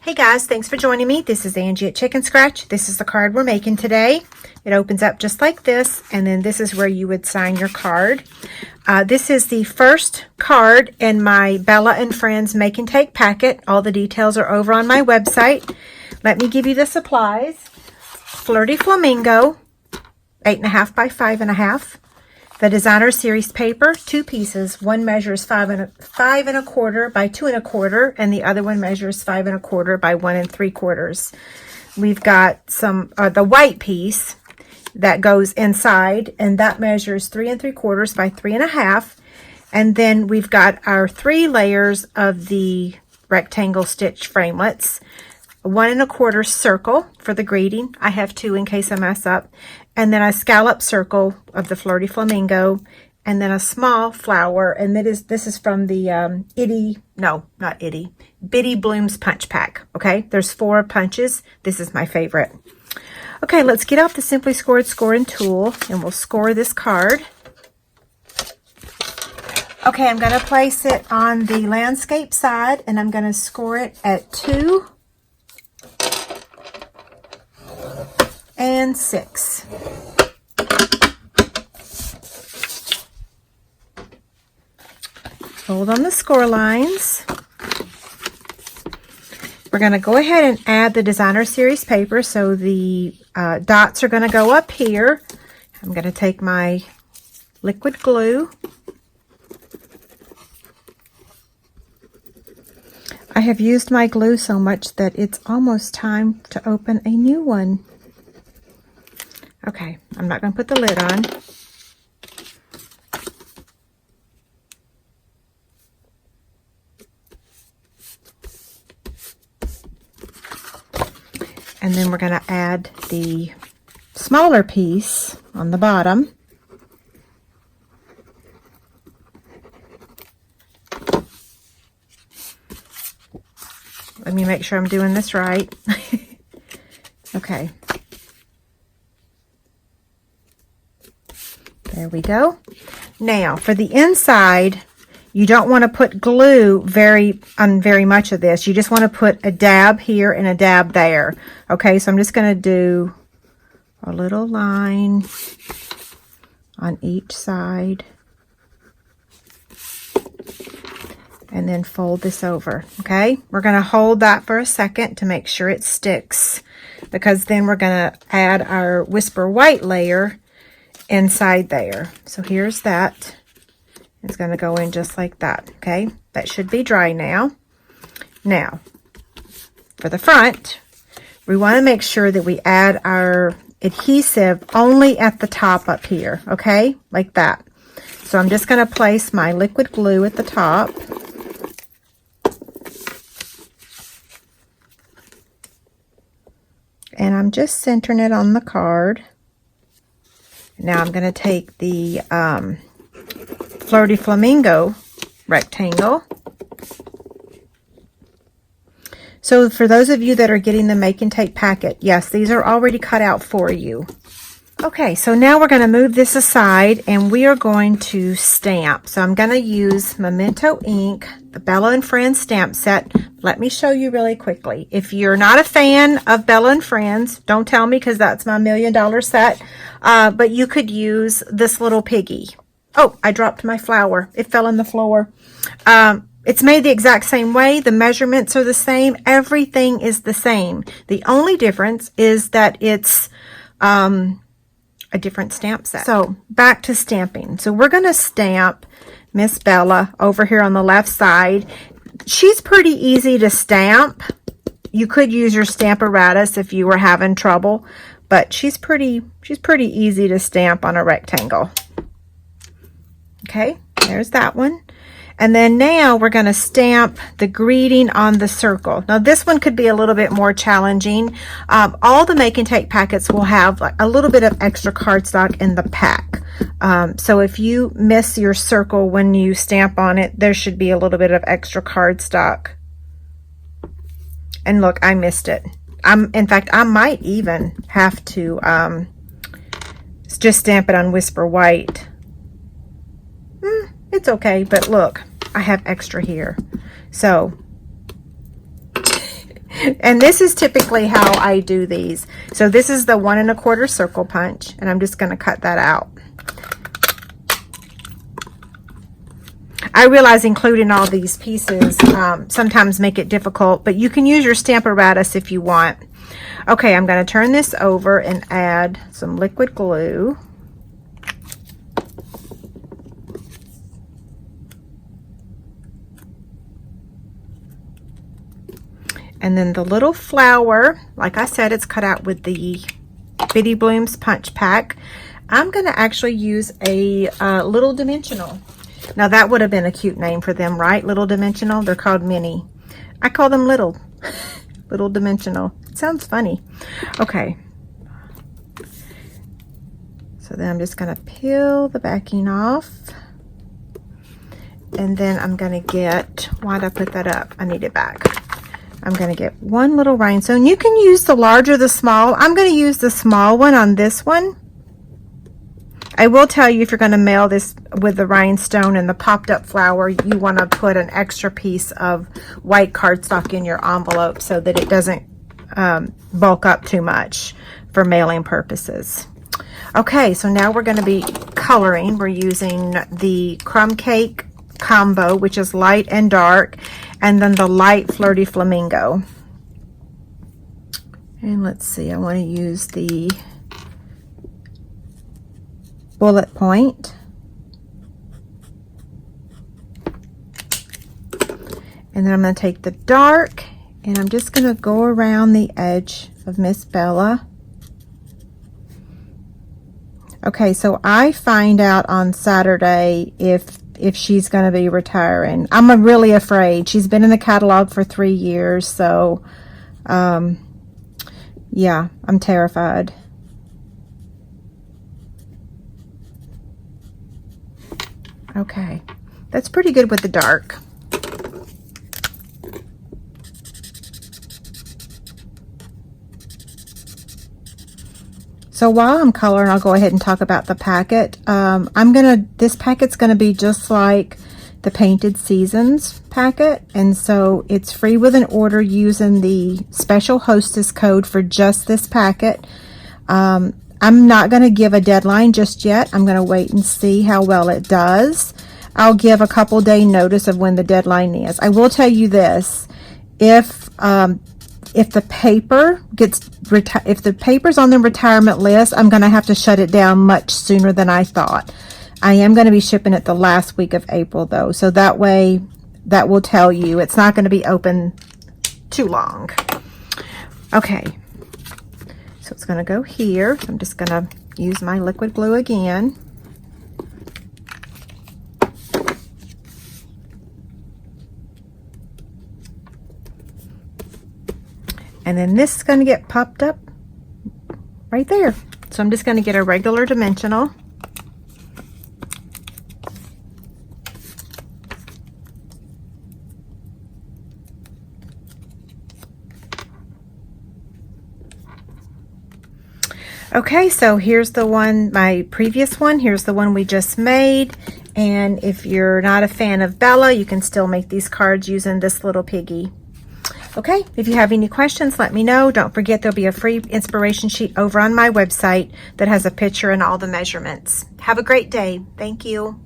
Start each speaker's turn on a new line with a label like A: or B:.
A: Hey guys, thanks for joining me. This is Angie at ChicnScratch. This is the card we're making today. It opens up just like this, and then this is where you would sign your card. This is the first card in my Bella and Friends Make and Take packet. All the details are over on my website. Let me give you the supplies. Flirty Flamingo, 8.5 by 5.5. The Designer Series paper, 2 pieces. One measures 5 1/4 by 2 1/4, and the other one measures 5 1/4 by 1 3/4. We've got some the white piece that goes inside, and that measures 3 3/4 by 3 1/2. And then we've got our 3 layers of the rectangle stitch framelits. 1 1/4 circle for the greeting. I have 2 in case I mess up. And then a scallop circle of the Flirty Flamingo, and then a small flower. And this is from the Bitty Blooms Punch Pack. Okay, there's 4 punches. This is my favorite. Okay, let's get out the Simply Scored scoring tool, and we'll score this card. Okay, I'm going to place it on the landscape side, and I'm going to score it at 2 and 6. Hold on the score lines. We're going to go ahead and add the Designer Series paper. So the dots are going to go up here. I'm going to take my liquid glue. I have used my glue so much that it's almost time to open a new one. Okay, I'm not going to put the lid on. And then we're going to add the smaller piece on the bottom. Let me make sure I'm doing this right. Okay. There we go. Now, for the inside, you don't want to put glue on very much of this. You just want to put a dab here and a dab there. Okay, so I'm just going to do a little line on each side. And then fold this over, okay? We're going to hold that for a second to make sure it sticks, because then we're going to add our Whisper White layer inside there. So here's that. It's going to go in just like that, okay? That should be dry now. Now, for the front, we want to make sure that we add our adhesive only at the top up here, okay? Like that. So I'm just going to place my liquid glue at the top. And I'm just centering it on the card. Now I'm going to take the Flirty Flamingo rectangle. So for those of you that are getting the Make and Take packet, yes, these are already cut out for you. Okay, so now we're going to move this aside, and we are going to stamp. So I'm going to use Memento ink, the Bella and Friends stamp set. Let me show you really quickly. If you're not a fan of Bella and Friends, don't tell me, because that's my $1 million set. But you could use this little piggy. Oh, I dropped my flower. It fell on the floor. It's made the exact same way. The measurements are the same. Everything is the same. The only difference is that it's a different stamp set. So back to stamping. So we're going to stamp Miss Bella over here on the left side. She's pretty easy to stamp. You could use your Stamparatus if you were having trouble, but she's pretty easy to stamp on a rectangle. Okay, there's that one. And then now we're going to stamp the greeting on the circle. Now this one could be a little bit more challenging. All the Make and Take packets will have like a little bit of extra cardstock in the pack. So if you miss your circle when you stamp on it, there should be a little bit of extra cardstock. And look, I missed it. In fact, I might even have to just stamp it on Whisper White. It's okay, but look, I have extra here. So And this is typically how I do these. So this is the 1 1/4 circle punch, and I'm just going to cut that out. I realize including all these pieces sometimes make it difficult, but you can use your Stamparatus if you want. Okay, I'm going to turn this over and add some liquid glue. And then the little flower, like I said, it's cut out with the Bitty Blooms punch pack. I'm going to actually use a little dimensional. Now that would have been a cute name for them, right? Little dimensional. They're called mini. I call them little. Little dimensional. It sounds funny. Okay. So then I'm just going to peel the backing off. And then I'm going to get, why'd I put that up? I need it back. I'm going to get one little rhinestone. You can use the large or the small. I'm going to use the small one on this one. I will tell you, if you're going to mail this with the rhinestone and the popped up flower, you want to put an extra piece of white cardstock in your envelope so that it doesn't bulk up too much for mailing purposes. Okay, so now we're going to be coloring. We're using the Crumb Cake combo, which is light and dark, and then the light Flirty Flamingo. And let's see, I want to use the Bullet Point. And then I'm going to take the dark and I'm just going to go around the edge of Miss Bella. Okay, so I find out on Saturday if she's going to be retiring. I'm really afraid. She's been in the catalog for 3 years, so yeah, I'm terrified. Okay, that's pretty good with the dark. So while I'm coloring, I'll go ahead and talk about the packet. This packet's gonna be just like the Painted Seasons packet, and so it's free with an order using the special hostess code for just this packet. I'm not going to give a deadline just yet. I'm going to wait and see how well it does. I'll give a couple day notice of when the deadline is. I will tell you this: if the paper's on the retirement list, I'm going to have to shut it down much sooner than I thought. I am going to be shipping it the last week of April, though, so that way that will tell you it's not going to be open too long. Okay. So it's going to go here. I'm just going to use my liquid glue again. And then this is going to get popped up right there. So I'm just going to get a regular dimensional. Okay, so here's the one, my previous one. Here's the one we just made. And if you're not a fan of Bella, you can still make these cards using this little piggy. Okay, if you have any questions, let me know. Don't forget there'll be a free inspiration sheet over on my website that has a picture and all the measurements. Have a great day. Thank you.